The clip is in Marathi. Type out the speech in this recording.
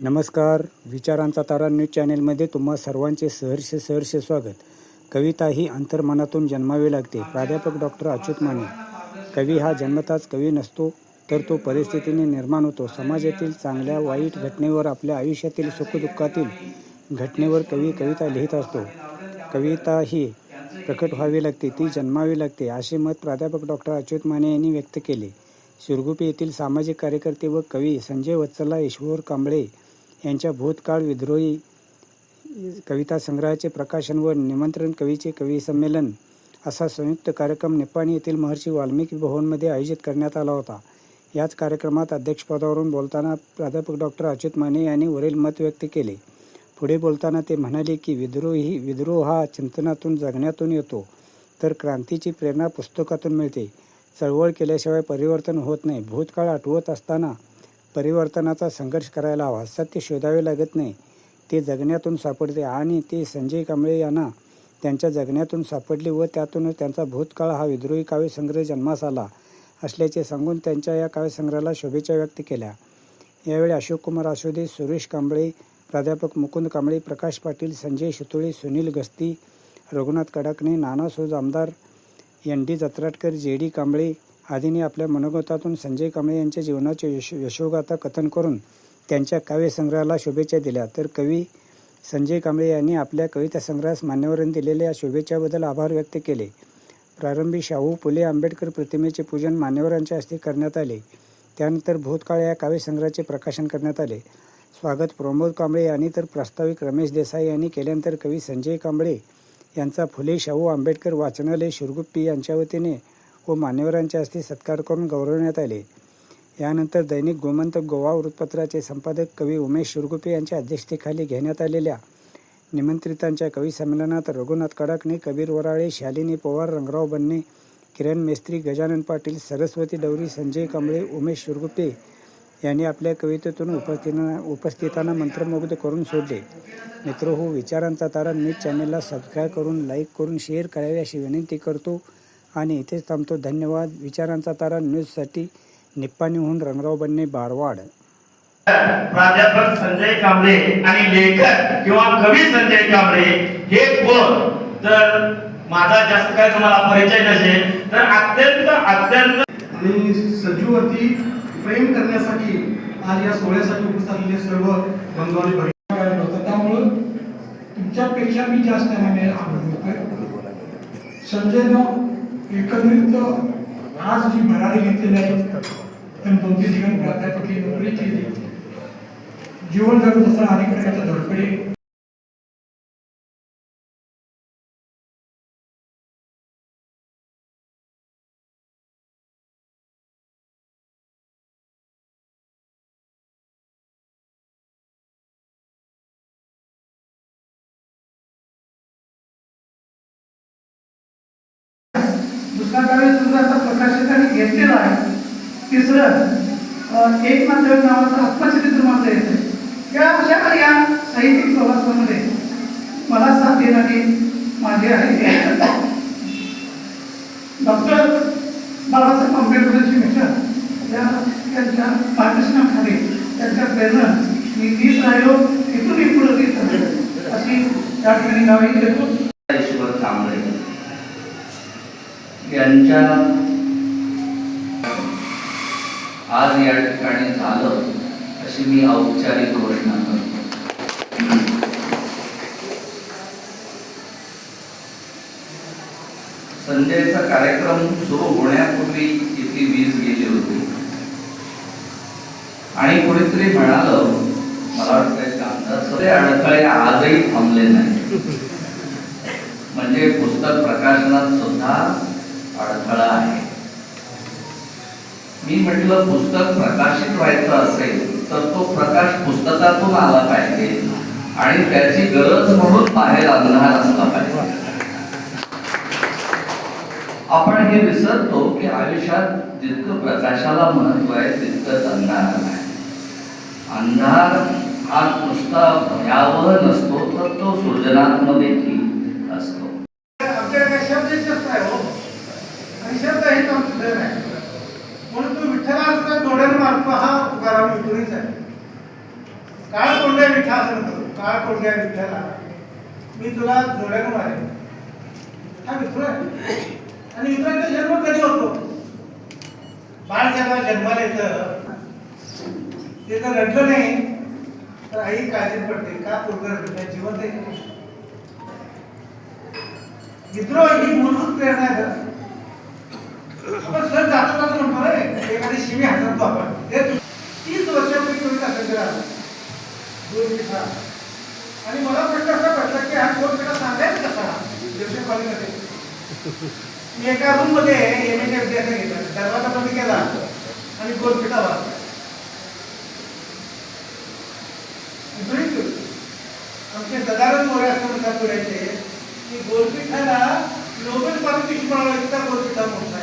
नमस्कार. विचारांचा तारा न्यूज चॅनेलमध्ये तुम्हा सर्वांचे सहर्ष स्वागत. कविता ही अंतर्मनातून जन्मावी लागते. प्राध्यापक डॉक्टर अच्युत माने. कवी हा जन्मताच कवी नसतो, तर तो परिस्थितीने निर्माण होतो. समाजातील चांगल्या वाईट घटनेवर, आपल्या आयुष्यातील सुखदुःखातील घटनेवर कवी कविता लिहित असतो. कविता ही प्रकट व्हावी लागते, ती जन्मावी लागते, असे मत प्राध्यापक डॉक्टर अच्युत माने यांनी व्यक्त केले. शिरगुप्पी येथील सामाजिक कार्यकर्ते व कवी संजय वत्सला ईश्वर कांबळे यांच्या भूतकाळ विद्रोही कविता संग्रहाचे प्रकाशन व निमंत्रण कवीचे कवी संमेलन असा संयुक्त कार्यक्रम निपाणी येथील महर्षी वाल्मिकी भवनमध्ये आयोजित करण्यात आला होता. याच कार्यक्रमात अध्यक्षपदावरून बोलताना प्राध्यापक डॉक्टर अच्युत माने यांनी वरील मत व्यक्त केले. पुढे बोलताना ते म्हणाले की विद्रोह हा चिंतनातून, जगण्यातून येतो, तर क्रांतीची प्रेरणा पुस्तकातून मिळते. चळवळ केल्याशिवाय परिवर्तन होत नाही. भूतकाळ आठवत असताना परिवर्तनाचा संघर्ष करायला हवा. सत्य शोधावे लागत नाही, ते जगण्यातून सापडते आणि ते संजय कांबळे यांना त्यांच्या जगण्यातून सापडले व त्यातूनच त्यांचा भूतकाळ हा विद्रोही काव्यसंग्रह जन्मास आला असल्याचे सांगून त्यांच्या या काव्यसंग्रहाला शुभेच्छा व्यक्त केल्या. यावेळी अशोककुमार आशोदे, सुरेश कांबळे, प्राध्यापक मुकुंद कांबळे, प्रकाश पाटील, संजय शितोळे, सुनील गस्ती, रघुनाथ कडाकणे, नाना सोज, आमदार एन.डी. जत्राटकर, जे.डी. कांबळे आदींनी आपल्या मनोगतातून संजय कांबळे यांच्या जीवनाचे यशोगाथा कथन करून त्यांच्या काव्यसंग्रहाला शुभेच्छा दिल्या. तर कवी संजय कांबळे यांनी आपल्या कविता संग्रहास मान्यवरांनी दिलेल्या शुभेच्छाबद्दल आभार व्यक्त केले. प्रारंभी शाहू फुले आंबेडकर प्रतिमेचे पूजन मान्यवरांच्या हस्ते करण्यात आले. त्यानंतर भूतकाळ या काव्यसंग्रहाचे प्रकाशन करण्यात आले. स्वागत प्रमोद कांबळे यांनी तर प्रास्ताविक रमेश देसाई यांनी केल्यानंतर कवी संजय कांबळे यांचा फुले शाहू आंबेडकर वाचनालय शिरगुप्पी यांच्या वतीने व मान्यवरांच्या हस्ते सत्कार करून गौरवण्यात आले. यानंतर दैनिक गोमंतक गोवा वृत्तपत्राचे संपादक कवी उमेश शिरगुप्पे यांच्या अध्यक्षतेखाली घेण्यात आलेल्या निमंत्रितांच्या कवी संमेलनात रघुनाथ कडाकणे, कबीर वराळे, शालिनी पवार, रंगराव बन्ने, किरण मेस्त्री, गजानन पाटील, सरस्वती डवरी, संजय कांबळे, उमेश शिरगुप्पे यांनी आपल्या कवितेतून उपस्थितांना मंत्रमुग्ध करून सोडले. मित्रहो, विचारांचा तारा न्यूज चॅनेलला सबस्क्राईब करून, लाईक करून, शेअर करावे अशी विनंती करतो आणि इथेच थांबतो. धन्यवाद. विचारांचा तारा न्यूजसाठी निप्पाणीहून रंगराव बन्ने, बारवाड. प्राध्यापक संजय कांबळे आणि लेखक किंवा कवी संजय कांबळे हे कोण, तर माझा जास्त काय तुम्हाला परिचय नसेल, तर अत्यंत आणि सज्जूवरती प्रेम करण्यासाठी आज या सोहळ्यासाठी उपस्थित असलेले सर्व बंधूंनी भरपूर होतं. त्यामुळं तुमच्यापेक्षा मी जास्त संजयनं एकत्रित आज जी भरारी घेतलेली आहे, तर 2-3 ठिकाणी प्राध्यापकी नोकरी केली, जीवन जगत असताना अनेक प्रकारच्या धडपडी दुसरा काव्यसंग्रहाचा प्रकाशकाने घेतलेला आहे. तिसरं एक मात्र नावाचं आत्मचरित्र मात्र येतं. या अशा या साहित्यिक प्रवासामध्ये मला साथ देणारी माझे आहे डॉक्टर बाबासाहेब आंबेडकरांची मित्र त्यांच्या मार्गदर्शनाखाली, त्यांच्या प्रेरणा मी तीच राहिलो, इथून पुढे तीच अशी त्या ठिकाणी नावे देतो. ईश्वर कांबळे यांच्या आज या ठिकाणी झालं अशी मी औपचारिक घोषणा करतो. संजयचा कार्यक्रम सुरू होण्यापूर्वी इथे वीज गेली होती आणि कोणीतरी म्हणालं, मला वाटतं सगळे अडथळे आजही थांबले नाही, म्हणजे पुस्तक प्रकाशनात सुद्धा अडथळा आहे. मी म्हटलं, पुस्तक प्रकाशित व्हायचं असेल तर तो प्रकाश पुस्तकातून आला पाहिजे आणि त्याची गरज म्हणून बाहेर अंधार असला पाहिजे. आपण हे विसरतो की आयुष्यात जितकं प्रकाशाला महत्व आहे तितकंच अंधाराला आहे. अंधार हा नुसता भयावह नसतो, तर तो सृजनात्मक देखील असतो. शब्द हे आमचं आहे म्हणून तो विठ्ठला जोड्याने मारतो हा तुकाराम विठुरीच आहे. काळ कोंड्या विठ्ठा असं म्हणतो, काळ कोंड्या विठ्ठला मी तुला जोड्यानं मारेन. हा विठ्ठल आहे. आणि विठ्ठलाचा जन्म कधी होतो? बाळ जेव्हा जन्माला येतं ते जर रडलं नाही तर आई काळजी पडते, का पोरगं रडलं, जिवंत आहे. मित्र ही मूलभूत प्रेरणा आहे. आपण सर जाता जाता म्हणतो रे एखादी शिवी हाणतो आपण, हे 30 वर्षापूर्वी कविता असायची गोलपिठा. आणि मला प्रश्न असा पडला की हा गोलपिठा सांगायचा कसा दिवशी कॉलेजमध्ये. मी एका रूम मध्ये एमएच्या विद्यार्थी घेतला, दरवाजा बंद केला आणि गोलपिठा वाचला. आमचे सदानंद मोरे असं म्हणतात पुढ्याचे की गोलपिठाला नोबेल पारितोषिक मिळालं, इतका गोलपिठा मोठा